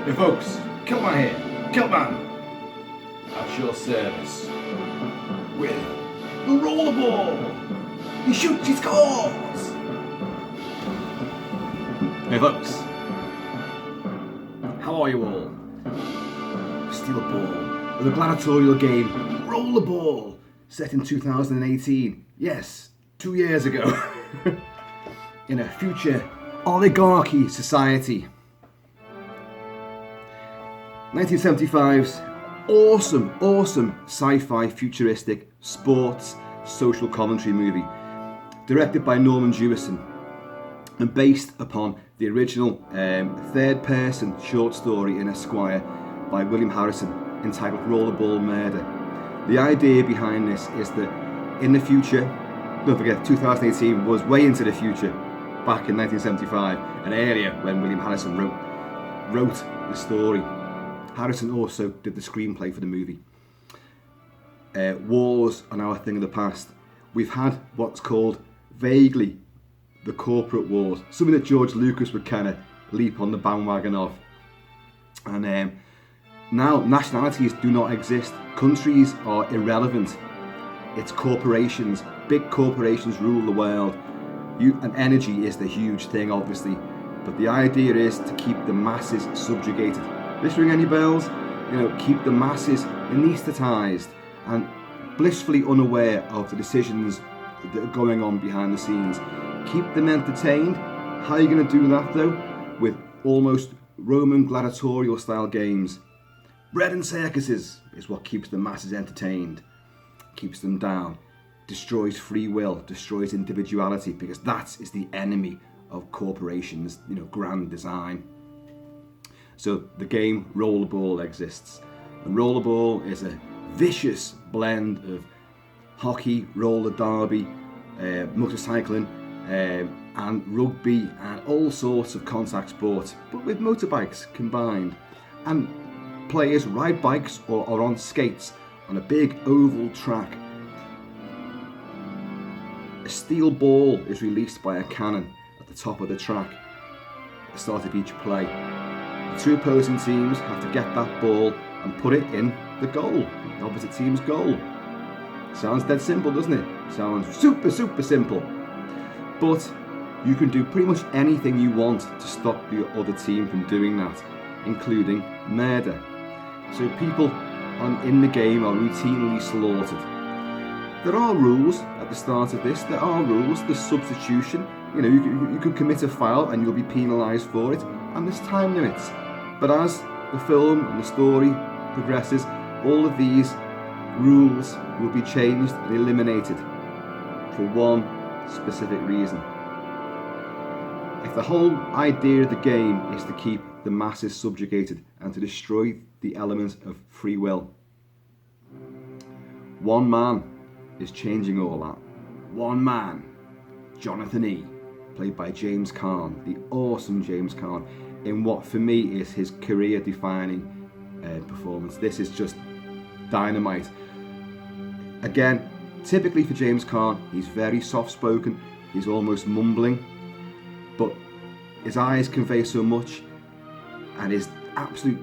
Hey folks, Kilman here. Kilman! At your service. With the rollerball! He shoots, he scores! Hey folks. How are you all? Steal a ball with a gladiatorial game, Rollerball, set in 2018. Yes, 2 years ago. In a future oligarchy society. 1975's awesome sci-fi futuristic sports social commentary movie, directed by Norman Jewison and based upon the original third-person short story in Esquire by William Harrison entitled Rollerball Murder. The idea behind this is that in the future, don't forget 2018 was way into the future, back in 1975, an area when William Harrison wrote the story. Harrison also did the screenplay for the movie. Wars are now a thing of the past. We've had what's called vaguely the corporate wars, something that George Lucas would kind of leap on the bandwagon of. And now nationalities do not exist. Countries are irrelevant. It's corporations. Big corporations rule the world. And energy is the huge thing, obviously. But the idea is to keep the masses subjugated. This ring any bells? Keep the masses anaesthetized and blissfully unaware of the decisions that are going on behind the scenes. Keep them entertained. How are you going to do that though? With almost Roman gladiatorial style games. Bread and circuses is what keeps the masses entertained, keeps them down, destroys free will, destroys individuality, because that is the enemy of corporations, grand design. So the game Rollerball exists. And Rollerball is a vicious blend of hockey, roller derby, motorcycling, and rugby, and all sorts of contact sports, but with motorbikes combined. And players ride bikes or are on skates on a big oval track. A steel ball is released by a cannon at the top of the track at the start of each play. The two opposing teams have to get that ball and put it in the goal, the opposite team's goal. Sounds dead simple, doesn't it? Sounds super simple. But you can do pretty much anything you want to stop the other team from doing that, including murder. So people in the game are routinely slaughtered. There are rules at the start of this. There are rules. There's substitution. You could commit a foul and you'll be penalised for it. And there's time limits. But as the film and the story progresses, all of these rules will be changed and eliminated for one specific reason. If the whole idea of the game is to keep the masses subjugated and to destroy the element of free will, one man is changing all that. One man, Jonathan E., played by James Caan, the awesome James Caan, in what for me is his career-defining performance. This is just dynamite. Again, typically for James Caan, he's very soft-spoken, he's almost mumbling, but his eyes convey so much, and his absolute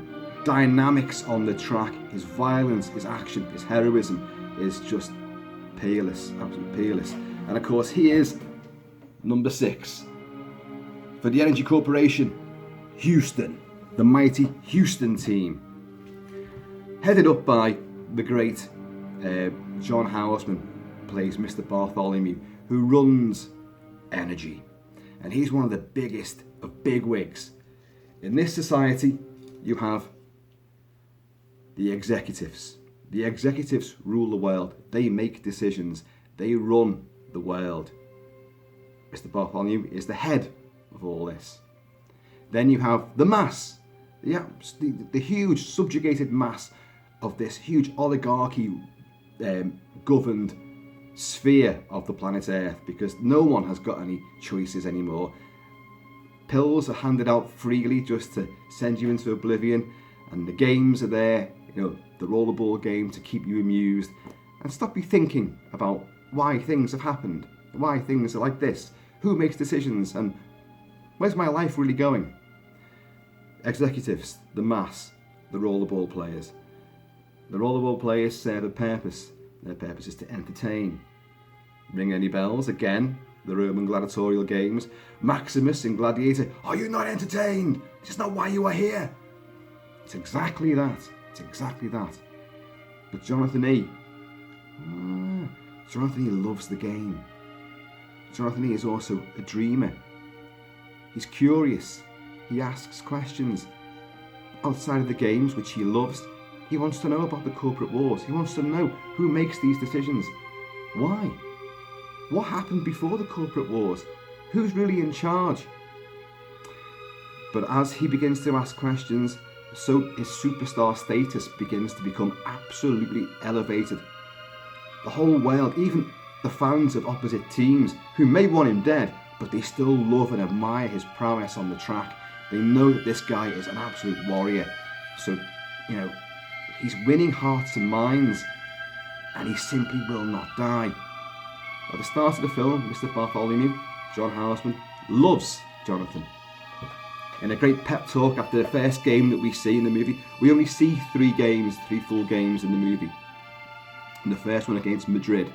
dynamics on the track, his violence, his action, his heroism is just peerless, absolutely peerless. And of course, he is number 6 for the Energy Corporation, Houston, the mighty Houston team, headed up by the great John Houseman, plays Mr. Bartholomew, who runs Energy, and he's one of the biggest of bigwigs. In this society, you have the executives. The executives rule the world. They make decisions. They run the world. Mr. Bartholomew is the head of all this. Then you have the mass, the huge subjugated mass of this huge oligarchy governed sphere of the planet Earth, because no one has got any choices anymore. Pills are handed out freely just to send you into oblivion, and the games are there, the rollerball game, to keep you amused and stop you thinking about why things have happened, why things are like this, who makes decisions, and where's my life really going? executives, the mass, the rollerball players. The rollerball players serve a purpose. Their purpose is to entertain. Ring any bells? Again, the Roman gladiatorial games. Maximus in Gladiator, are you not entertained? This is not why you are here. It's exactly that. It's exactly that. But Jonathan E. Jonathan E loves the game. Jonathan E is also a dreamer. He's curious. He asks questions. Outside of the games, which he loves, he wants to know about the corporate wars. He wants to know who makes these decisions. Why? What happened before the corporate wars? Who's really in charge? But as he begins to ask questions, so his superstar status begins to become absolutely elevated. The whole world, even the fans of opposite teams, who may want him dead, but they still love and admire his prowess on the track. They know that this guy is an absolute warrior. So, he's winning hearts and minds, and he simply will not die. At the start of the film, Mr. Bartholomew, John Houseman, loves Jonathan. In a great pep talk after the first game that we see in the movie, we only see three full games in the movie. And the first one against Madrid.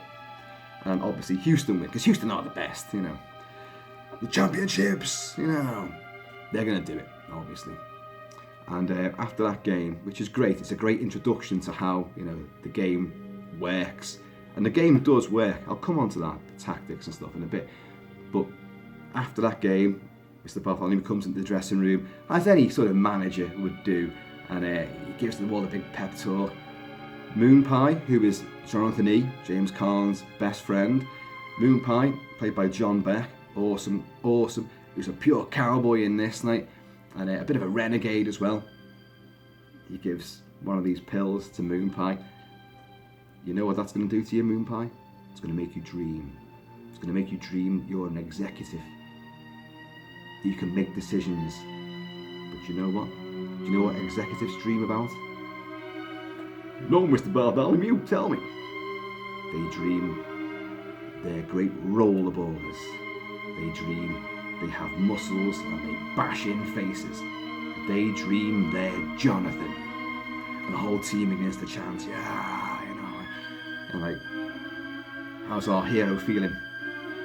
And obviously Houston win, because Houston are the best, The championships, they're going to do it, obviously. And after that game, which is great, it's a great introduction to how, the game works. And the game does work. I'll come on to that, the tactics and stuff in a bit. But after that game, Mr. Bartholomew comes into the dressing room, as any sort of manager would do, and he gives them all a big pep talk. Moon Pie, who is Jonathan E., James Caan's best friend. Moon Pie, played by John Beck, awesome. He's a pure cowboy in this night, and a bit of a renegade as well. He gives one of these pills to Moon Pie. You know what that's going to do to you, Moon Pie? It's going to make you dream. It's going to make you dream you're an executive. You can make decisions. But you know what? Do you know what executives dream about? No, Mr. Bartholomew, tell me. They dream they're great rollerballers. They dream they have muscles and they bash in faces. They dream they're Jonathan. And the whole team begins to chant, And how's our hero feeling?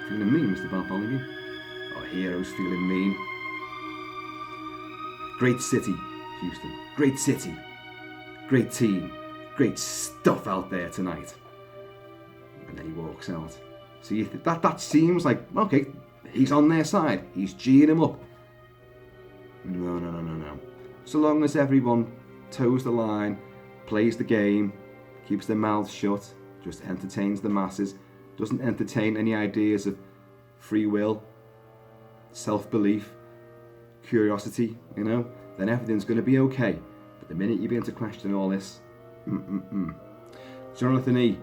Feeling mean, Mr. Bartholomew? Our hero's feeling mean. Great city, Houston. Great city. Great team. Great stuff out there tonight. And then he walks out. So you that seems like, okay, he's on their side. He's G'ing him up. No. So long as everyone toes the line, plays the game, keeps their mouths shut, just entertains the masses, doesn't entertain any ideas of free will, self-belief, curiosity, then everything's going to be okay. But the minute you begin to question all this, Jonathan E.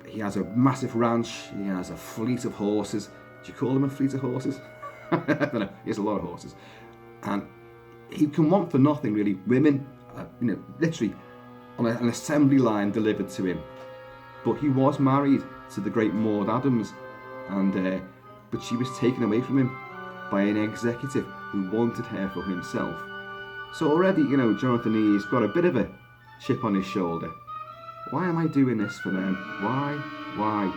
He has a massive ranch, he has a fleet of horses. Do you call him a fleet of horses? I don't know, he has a lot of horses. And he can want for nothing really. Women, literally on an assembly line delivered to him. But he was married to the great Maud Adams, and but she was taken away from him by an executive who wanted her for himself. So already, Jonathan E's got a bit of a chip on his shoulder. Why am I doing this for them? Why?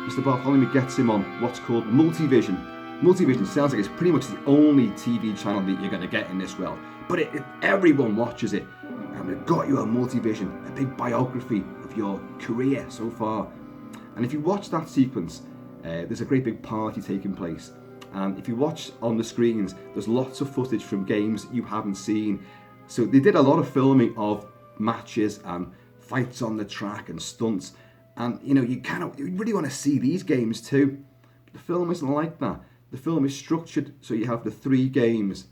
Mr. Bartholomew gets him on what's called Multivision. Multivision sounds like it's pretty much the only TV channel that you're going to get in this world. But everyone watches it. And we've got you on Multivision, a big biography of your career so far. And if you watch that sequence, there's a great big party taking place. And if you watch on the screens, there's lots of footage from games you haven't seen. So they did a lot of filming of matches and fights on the track and stunts. And you really want to see these games too. But the film isn't like that. The film is structured so you have the three games: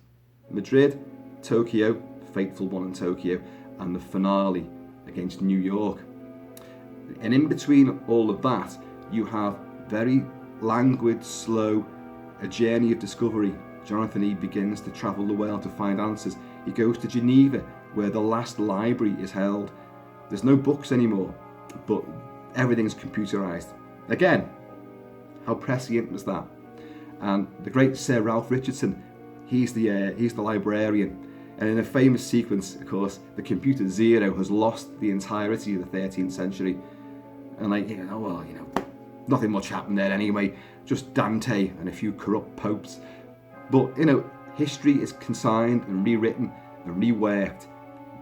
Madrid, Tokyo, fateful one in Tokyo, and the finale against New York. And in between all of that, you have very languid, slow, a journey of discovery. Jonathan E. begins to travel the world to find answers. He goes to Geneva, where the last library is held. There's no books anymore, but everything's computerized. Again, how prescient was that? And the great Sir Ralph Richardson, he's the librarian. And in a famous sequence, of course, the computer Zero has lost the entirety of the 13th century. And nothing much happened there anyway, just Dante and a few corrupt popes. But, history is consigned and rewritten and reworked.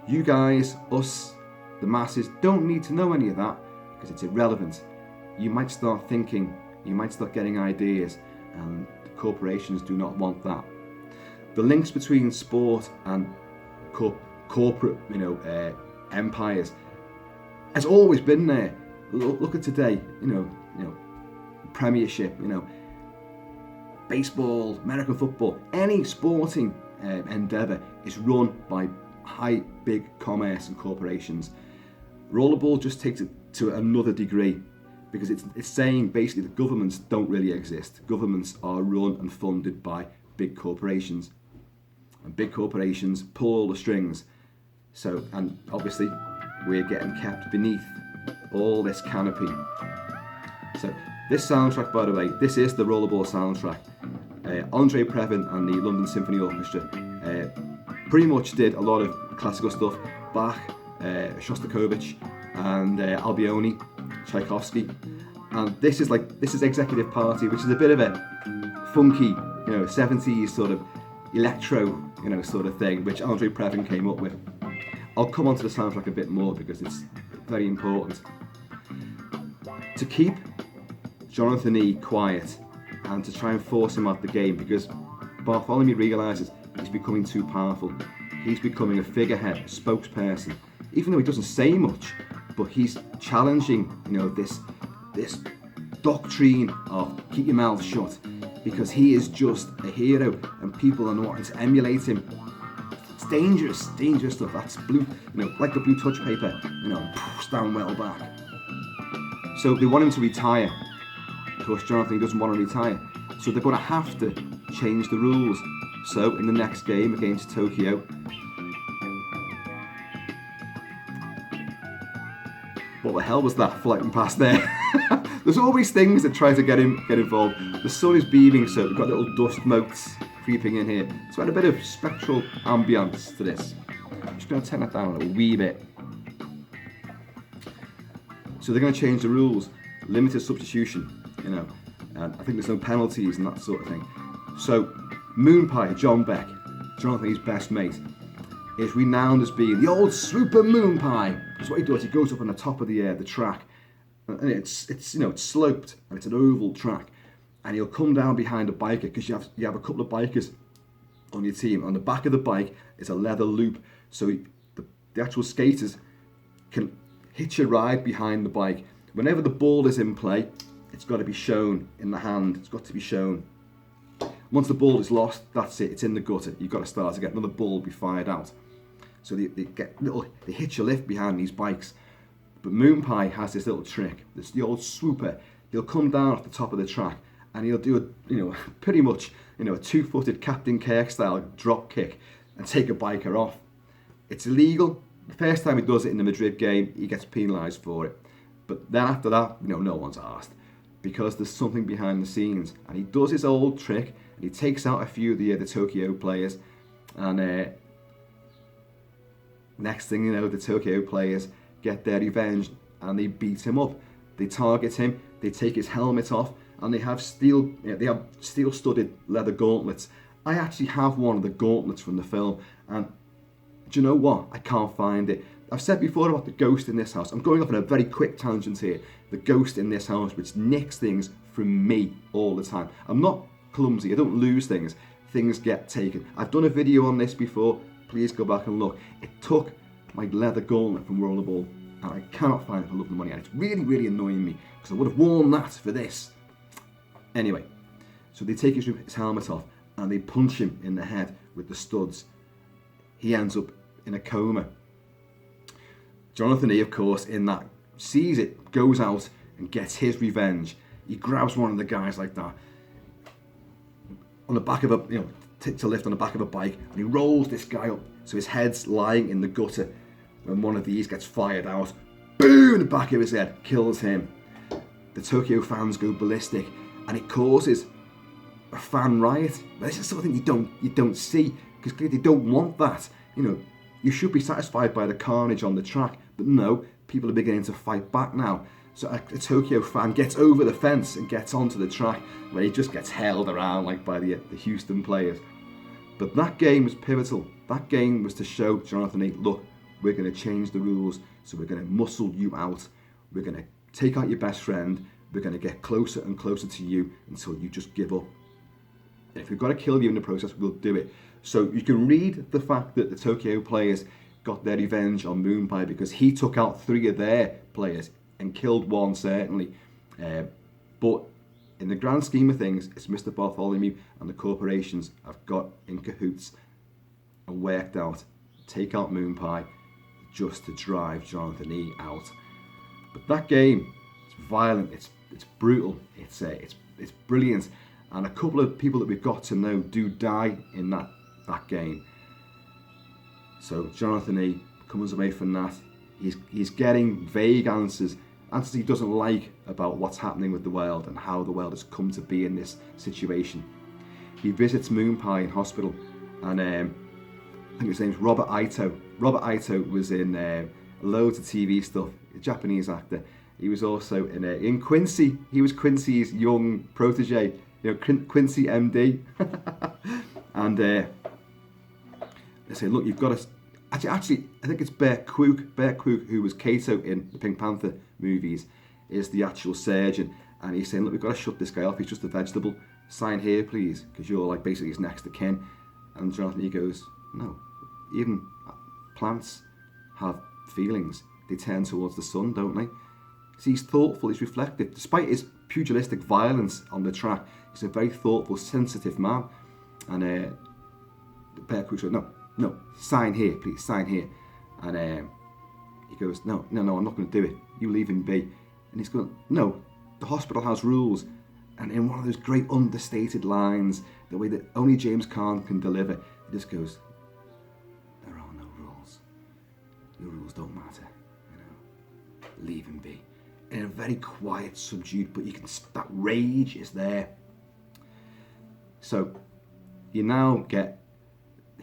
You guys, us, the masses, don't need to know any of that because it's irrelevant. You might start thinking, you might start getting ideas, and the corporations do not want that. The links between sport and corporate, empires has always been there. Look at today, Premiership, baseball, American football, any sporting endeavour is run by big commerce and corporations. Rollerball just takes it to another degree because it's saying basically that governments don't really exist. Governments are run and funded by big corporations. And big corporations pull all the strings. So, and obviously, we're getting kept beneath all this canopy. So, this soundtrack, by the way, this is the Rollerball soundtrack. Andre Previn and the London Symphony Orchestra pretty much did a lot of classical stuff. Bach, Shostakovich, and Albioni, Tchaikovsky. And this is Executive Party, which is a bit of a funky, 70s sort of electro, sort of thing, which Andre Previn came up with. I'll come onto the soundtrack a bit more because it's very important. To keep Jonathan E quiet and to try and force him out the game, because Bartholomew realises he's becoming too powerful. He's becoming a figurehead, a spokesperson, even though he doesn't say much, but he's challenging, this doctrine of keep your mouth shut, because he is just a hero and people are wanting to emulate him. It's dangerous stuff. That's blue, like the blue touch paper, stand well back. So they want him to retire. Of course, Jonathan doesn't want to retire. So they're going to have to change the rules. So in the next game against Tokyo, what the hell was that floating past there? There's always things that try to get involved. The sun is beaming, so we've got little dust motes creeping in here. So add a bit of spectral ambience to this. I'm just going to turn that down a wee bit. So they're going to change the rules. Limited substitution, and I think there's no penalties and that sort of thing. So Moon Pie, John Beck, Jonathan E's best mate, is renowned as being the old super Moon Pie. That's what he does. He goes up on the top of the track, and it's sloped and it's an oval track, and he'll come down behind a biker because you have a couple of bikers on your team. On the back of the bike is a leather loop, so the actual skaters can hitch a ride behind the bike. Whenever the ball is in play, it's got to be shown in the hand. It's got to be shown. Once the ball is lost, that's it. It's in the gutter. You've got to start again. Another ball will be fired out. So they hitch a lift behind these bikes. But Moon Pie has this little trick. It's the old swooper. He'll come down off the top of the track and he'll do pretty much a 2-footed Captain Kirk style drop kick and take a biker off. It's illegal. The first time he does it in the Madrid game, he gets penalised for it. But then after that, no one's asked, because there's something behind the scenes. And he does his old trick, and he takes out a few of the Tokyo players, and next thing you know, the Tokyo players get their revenge, and they beat him up. They target him, they take his helmet off, and they have steel-studded leather gauntlets. I actually have one of the gauntlets from the film, and do you know what? I can't find it. I've said before about the ghost in this house. I'm going off on a very quick tangent here. The ghost in this house, which nicks things from me all the time. I'm not clumsy. I don't lose things. Things get taken. I've done a video on this before. Please go back and look. It took my leather gauntlet from Rollerball, and I cannot find it for love of money. And it's really, really annoying me because I would have worn that for this. Anyway, so they take his helmet off and they punch him in the head with the studs. He ends up in a coma. Jonathan E, of course, in that, sees it, goes out and gets his revenge. He grabs one of the guys like that on the back of to lift on the back of a bike, and he rolls this guy up so his head's lying in the gutter. When one of these gets fired out, boom, in the back of his head, kills him. The Tokyo fans go ballistic, and it causes a fan riot. This is something you don't see, because they don't want that. You should be satisfied by the carnage on the track, but no, people are beginning to fight back now. So a Tokyo fan gets over the fence and gets onto the track, where he just gets held around like by the Houston players. But that game was pivotal. That game was to show Jonathan E, look, we're going to change the rules, so we're going to muscle you out. We're going to take out your best friend. We're going to get closer and closer to you until you just give up. And if we've got to kill you in the process, we'll do it. So you can read the fact that the Tokyo players got their revenge on Moon Pie because he took out 3 of their players and killed 1, certainly. But in the grand scheme of things, it's Mr. Bartholomew and the corporations have got in cahoots and worked out to take out Moon Pie just to drive Jonathan E out. But that game, it's violent, it's brutal, it's brilliant, and a couple of people that we've got to know do die in that game. So Jonathan E comes away from that. He's getting vague answers he doesn't like about what's happening with the world and how the world has come to be in this situation. He visits Moon Pie in hospital, and I think his name's Robert Ito. Robert Ito was in loads of TV stuff, a Japanese actor. He was also in Quincy. He was Quincy's young protege, Quincy MD. And they say, look, you've got to... Actually, I think it's Bert Kwok, who was Kato in the Pink Panther movies, is the actual surgeon. And he's saying, look, we've got to shut this guy off. He's just a vegetable. Sign here, please, because you're like basically his next of kin. And Jonathan, he goes, no, even plants have feelings. They turn towards the sun, don't they? See, he's thoughtful, he's reflective. Despite his pugilistic violence on the track, he's a very thoughtful, sensitive man. And Bert Kwok said, no, sign here, please, sign here. And he goes, no, I'm not going to do it. You leave him be. And he's going, no, the hospital has rules. And in one of those great understated lines, the way that only James Caan can deliver, he just goes, there are no rules. Your rules don't matter. Leave him be. In a very quiet, subdued, but that rage is there. So you now get,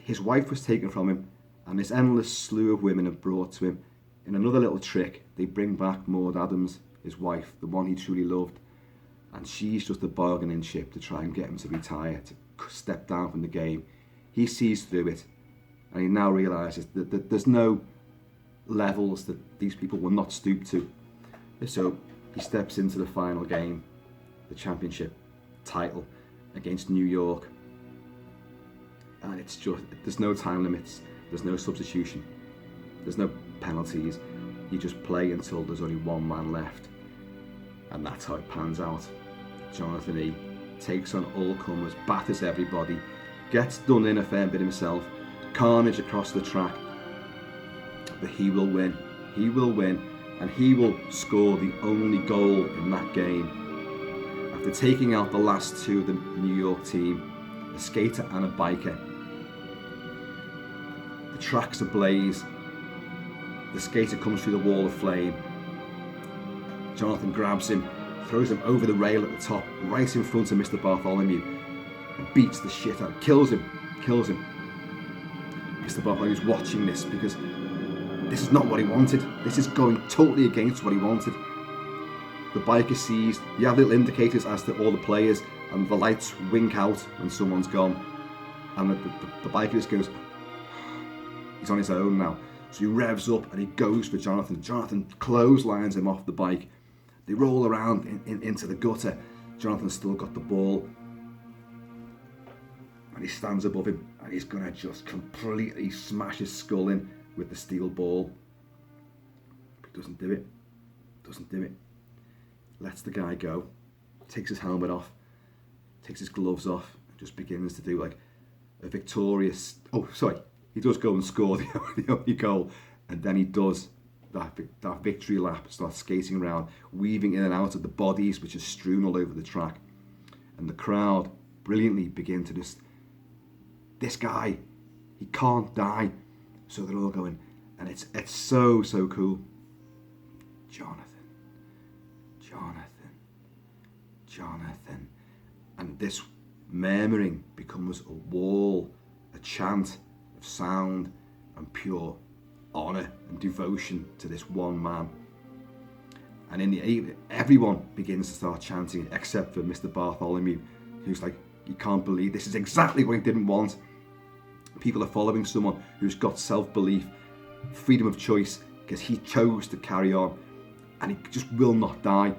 his wife was taken from him, and this endless slew of women have brought to him. In another little trick, they bring back Maud Adams, his wife, the one he truly loved, and she's just a bargaining chip to try and get him to retire, to step down from the game. He sees through it, and he now realises that there's no levels that these people will not stoop to. So he steps into the final game, the championship title against New York. And it's just, there's no time limits, there's no substitution, there's no penalties. You just play until there's only one man left. And that's how it pans out. Jonathan E takes on all comers, batters everybody, gets done in a fair bit himself, carnage across the track. But he will win, and he will score the only goal in that game. After taking out the last 2 of the New York team, a skater and a biker. The track's ablaze. The skater comes through the wall of flame. Jonathan grabs him, throws him over the rail at the top, right in front of Mr. Bartholomew, and beats the shit out, kills him. Mr. Bartholomew's watching this because this is not what he wanted. This is going totally against what he wanted. The biker sees, you have little indicators as to all the players, and the lights wink out when someone's gone. And the biker just goes, he's on his own now. So he revs up and he goes for Jonathan. Jonathan clotheslines him off the bike. They roll around into the gutter. Jonathan's still got the ball. And he stands above him and he's going to just completely smash his skull in with the steel ball. But he doesn't do it. Lets the guy go. Takes his helmet off. Takes his gloves off. And just begins to do like a victorious... Oh, sorry. He does go and score the only goal. And then he does that victory lap. Starts skating around, weaving in and out of the bodies which are strewn all over the track. And the crowd brilliantly begin to just... This guy, he can't die. So they're all going, and it's so cool. Jonathan. And this murmuring becomes a wall, a chant of sound and pure honour and devotion to this one man. And in the evening, everyone begins to start chanting except for Mr. Bartholomew, who's like, you can't believe this is exactly what he didn't want. People are following someone who's got self-belief, freedom of choice, because he chose to carry on, and he just will not die.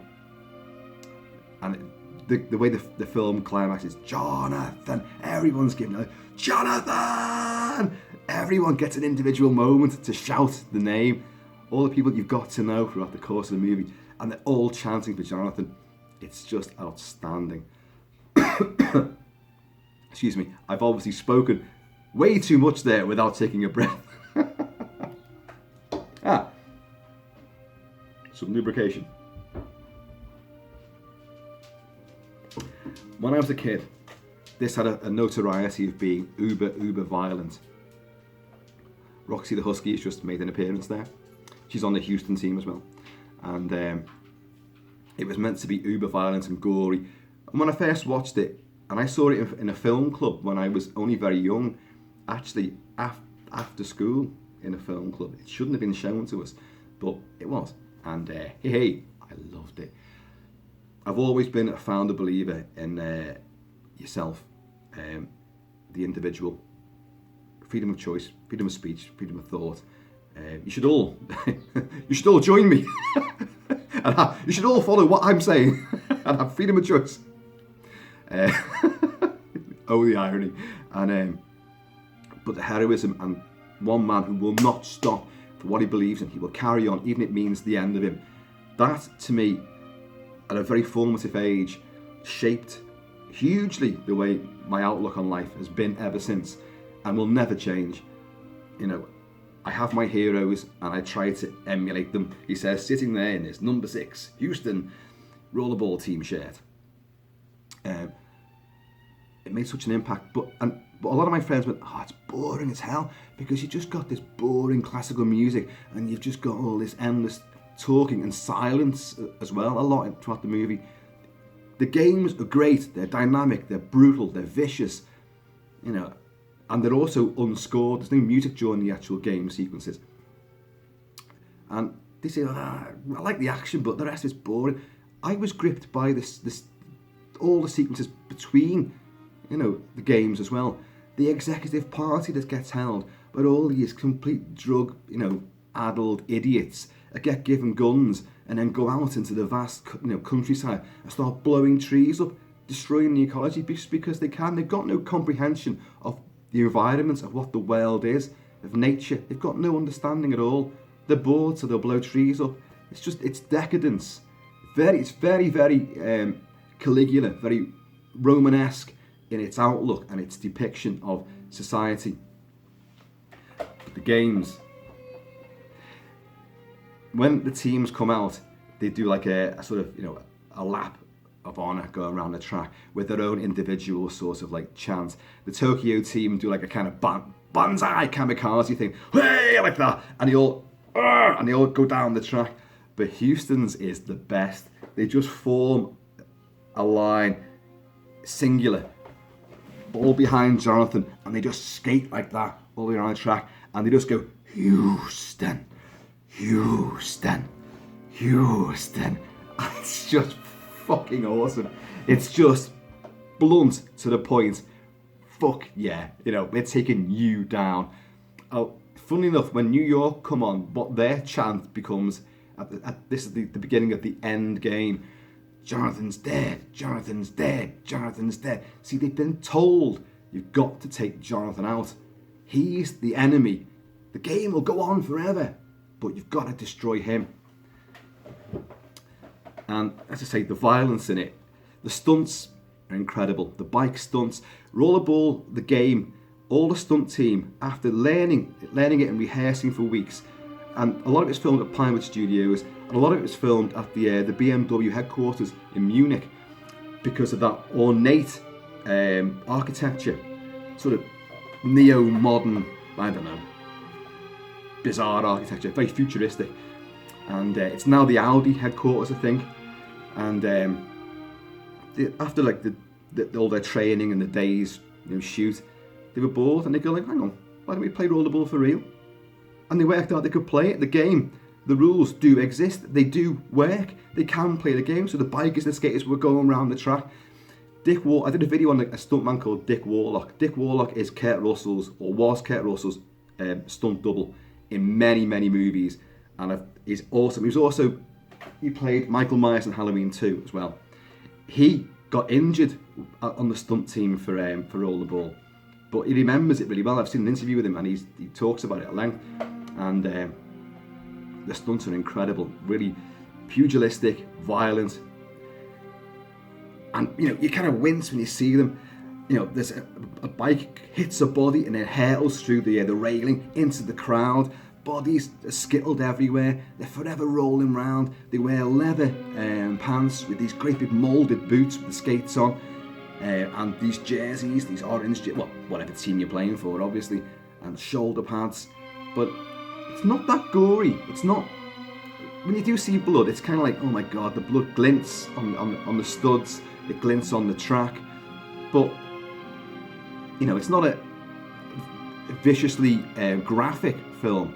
And the way the film climaxes, Jonathan, everyone's giving it, Jonathan! Everyone gets an individual moment to shout the name. All the people you've got to know throughout the course of the movie, and they're all chanting for Jonathan. It's just outstanding. Excuse me, I've obviously spoken way too much there without taking a breath. Some lubrication. When I was a kid, this had a notoriety of being uber violent. Roxy the Husky has just made an appearance there. She's on the Houston team as well. And it was meant to be uber violent and gory. And when I first watched it, and I saw it in a film club when I was only very young, actually after school in a film club. It shouldn't have been shown to us, but it was. And hey, I loved it. I've always been a founder believer in yourself, the individual, freedom of choice, freedom of speech, freedom of thought. You should all join me. And you should all follow what I'm saying and have freedom of choice. Oh, the irony. And but the heroism, and one man who will not stop for what he believes in. He will carry on, even if it means the end of him. That, to me, at a very formative age, shaped hugely the way my outlook on life has been ever since, and will never change. You know, I have my heroes and I try to emulate them. He says, sitting there in his number 6 Houston rollerball team shirt. It made such an impact, but a lot of my friends went, oh, it's boring as hell, because you just got this boring classical music and you've just got all this endless talking and silence as well, a lot throughout the movie. The games are great, they're dynamic, they're brutal, they're vicious, you know, and they're also unscored. There's no music during the actual game sequences. And they say, I like the action, but the rest is boring. I was gripped by this all the sequences between, you know, the games as well. The executive party that gets held, but all these complete drug, you know, addled idiots that get given guns and then go out into the vast, you know, countryside and start blowing trees up, destroying the ecology just because they can. They've got no comprehension of the environment, of what the world is, of nature. They've got no understanding at all. They're bored, so they'll blow trees up. It's decadence. It's very Caligula, very Romanesque in its outlook and its depiction of society. The games, when the teams come out, they do like a sort of, you know, a lap of honour going around the track with their own individual sort of like chant. The Tokyo team do like a kind of banzai kamikaze thing, hey, like that, and they all go down the track. But Houston's is the best. They just form a line, singular, all behind Jonathan, and they just skate like that all the way around the track, and they just go, Houston, Houston, Houston. And it's just fucking awesome. It's just blunt to the point. Fuck yeah, you know, we're taking you down. Oh, funnily enough, when New York come on, what their chant becomes this is the beginning of the end game. Jonathan's dead, Jonathan's dead, Jonathan's dead. See, they've been told you've got to take Jonathan out. He's the enemy. The game will go on forever, but you've got to destroy him. And as I say, the violence in it, the stunts are incredible. The bike stunts, rollerball, the game, all the stunt team, after learning it and rehearsing for weeks, and a lot of it's filmed at Pinewood Studios, and a lot of it was filmed at the BMW headquarters in Munich, because of that ornate architecture, sort of neo-modern, I don't know, bizarre architecture, very futuristic. And it's now the Audi headquarters, I think. And after like the all their training and the days, shoot, they were bored and they go like, hang on, why don't we play rollerball for real? And they worked out they could play it. The game, the rules do exist. They do work. They can play the game. So the bikers and the skaters were going around the track. I did a video on a stuntman called Dick Warlock. Dick Warlock is Kurt Russell's, or was Kurt Russell's, stunt double in many, many movies. And he's awesome. He played Michael Myers in Halloween 2 as well. He got injured on the stunt team for rollerball, but he remembers it really well. I've seen an interview with him and he talks about it at length. And the stunts are incredible, really pugilistic, violent, and you kind of wince when you see them. There's a bike hits a body and then hurtles through the railing into the crowd. Bodies are skittled everywhere. They're forever rolling round. They wear leather pants with these great big moulded boots with the skates on, and these jerseys, these orange, whatever team you're playing for, obviously, and shoulder pads. But it's not that gory. It's not. When you do see blood, it's kind of like, oh my god, the blood glints on the studs. It glints on the track. But it's not a viciously graphic film.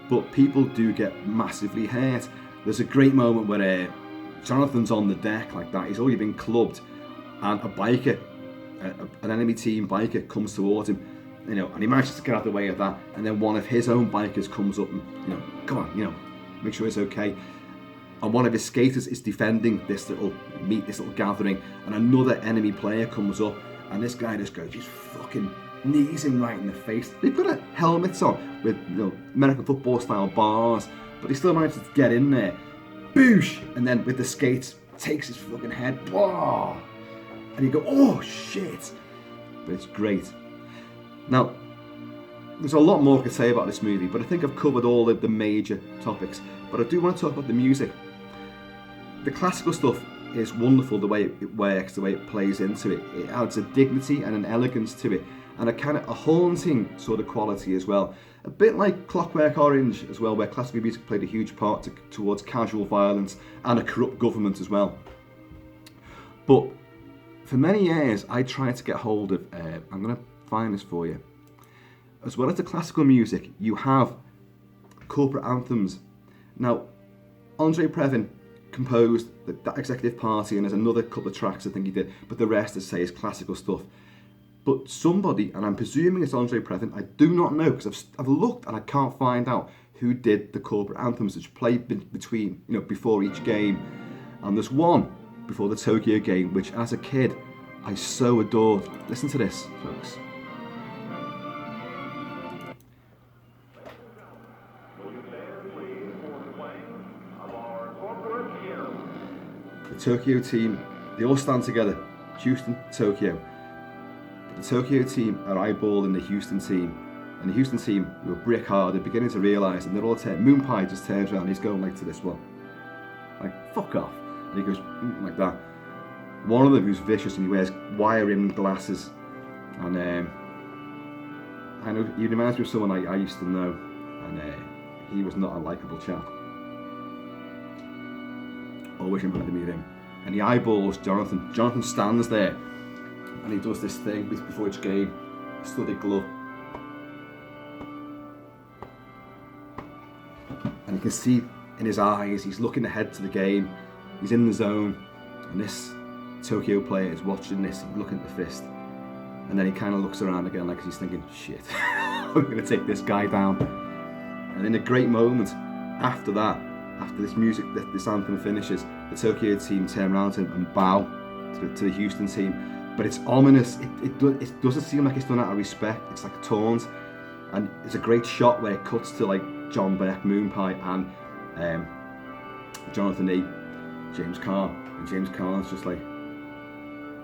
But people do get massively hurt. There's a great moment where Jonathan's on the deck like that. He's already been clubbed, and a biker, an enemy team biker, comes towards him. And he manages to get out of the way of that. And then one of his own bikers comes up and, come on, make sure it's okay. And one of his skaters is defending this little gathering. And another enemy player comes up, and this guy just fucking knees him right in the face. They've got helmets on with American football style bars, but he still manages to get in there. Boosh! And then with the skates, takes his fucking head. Blah! And you go, oh shit! But it's great. Now, there's a lot more I could say about this movie, but I think I've covered all of the major topics. But I do want to talk about the music. The classical stuff is wonderful, the way it works, the way it plays into it. It adds a dignity and an elegance to it, and a haunting sort of quality as well. A bit like Clockwork Orange as well, where classical music played a huge part towards casual violence and a corrupt government as well. But for many years, I tried to get hold of, I'm going to find this for you. As well as the classical music, you have corporate anthems. Now, Andre Previn composed that Executive Party, and there's another couple of tracks I think he did, but the rest, as I say, is classical stuff. But somebody, and I'm presuming it's Andre Previn, I do not know, because I've looked and I can't find out who did the corporate anthems which played between, before each game. And there's one before the Tokyo game, which as a kid, I so adored. Listen to this, folks. The Tokyo team, they all stand together. Houston, Tokyo. But the Tokyo team are eyeballing the Houston team. And the Houston team, who are brick hard, they're beginning to realise, and they're all Moon Pie just turns around and he's going like to this one. Like, fuck off. And he goes, like that. One of them who's vicious and he wears wire-rimmed glasses. And I know he reminds me of someone I used to know. And he was not a likeable chap. Always reminded me of him. And he eyeballs Jonathan. Jonathan stands there and he does this thing before each game. Studded glove. And you can see in his eyes, he's looking ahead to the game. He's in the zone. And this Tokyo player is watching this and looking at the fist. And then he kind of looks around again like he's thinking, shit, I'm going to take this guy down. And in a great moment after that, after this music, this anthem finishes, the Tokyo team turn around and bow to the Houston team. But it's ominous. It doesn't seem like it's done out of respect. It's like a taunt. And it's a great shot where it cuts to like John Beck, Moon Pie, and Jonathan E, James Caan. And James Caan's just like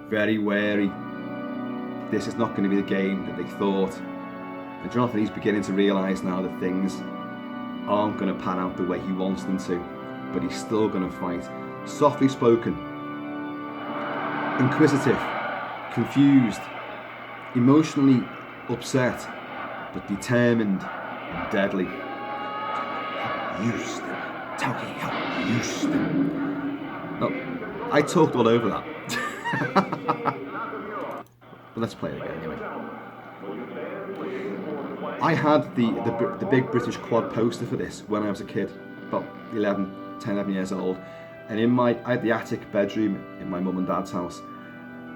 very wary. This is not going to be the game that they thought. And Jonathan E's beginning to realise now that things aren't going to pan out the way he wants them to, but he's still going to fight. Softly spoken, inquisitive, confused, emotionally upset, but determined and deadly. Houston, Tokyo, Houston. No, I talked all over that. But let's play it again anyway. I had the big British quad poster for this when I was a kid, about 11 years old, and I had the attic bedroom in my mum and dad's house.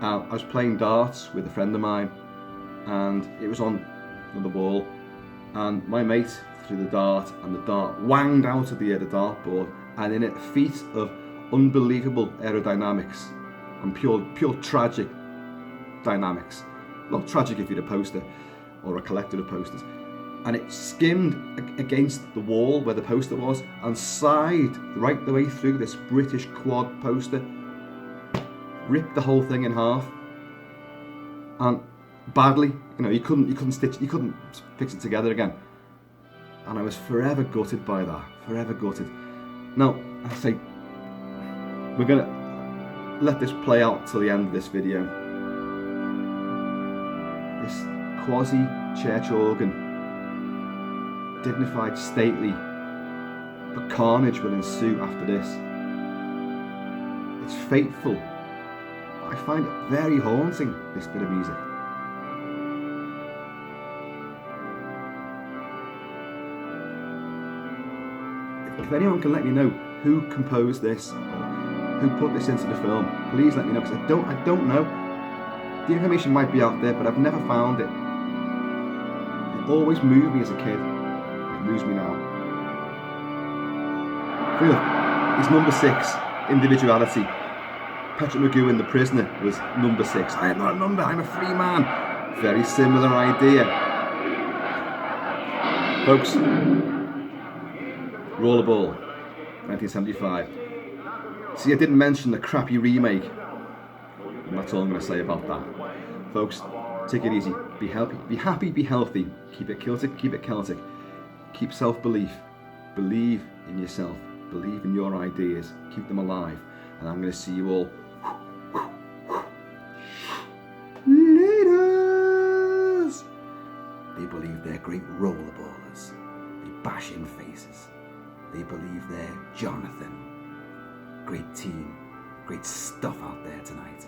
I was playing darts with a friend of mine, and it was on the wall, and my mate threw the dart, and the dart wanged out of the dartboard, and in a feat of unbelievable aerodynamics and pure tragic dynamics, well, tragic if you're a poster or a collector of posters, and it skimmed against the wall where the poster was and sighed right the way through this British quad poster, ripped the whole thing in half, and badly, you couldn't fix it together again, and I was forever gutted by that, forever gutted. Now, I say, we're gonna let this play out till the end of this video. This quasi church organ, dignified, stately, but carnage will ensue after this. It's fateful. I find it very haunting, this bit of music. If anyone can let me know who composed this, who put this into the film, please let me know, because I don't know. The information might be out there, but I've never found it. It always moved me as a kid. It moves me now. Feel his number 6 individuality. Patrick McGoohan, The Prisoner, was number 6. I am not a number, I'm a free man. Very similar idea. Folks, Rollerball, 1975. See, I didn't mention the crappy remake, and that's all I'm going to say about that. Folks, take it easy, be happy, be healthy, keep it Celtic, keep self-belief, believe in yourself, believe in your ideas, keep them alive, and I'm going to see you all later. They believe they're great rollerballers, they bash in faces, they believe they're Jonathan. Great team, great stuff out there tonight.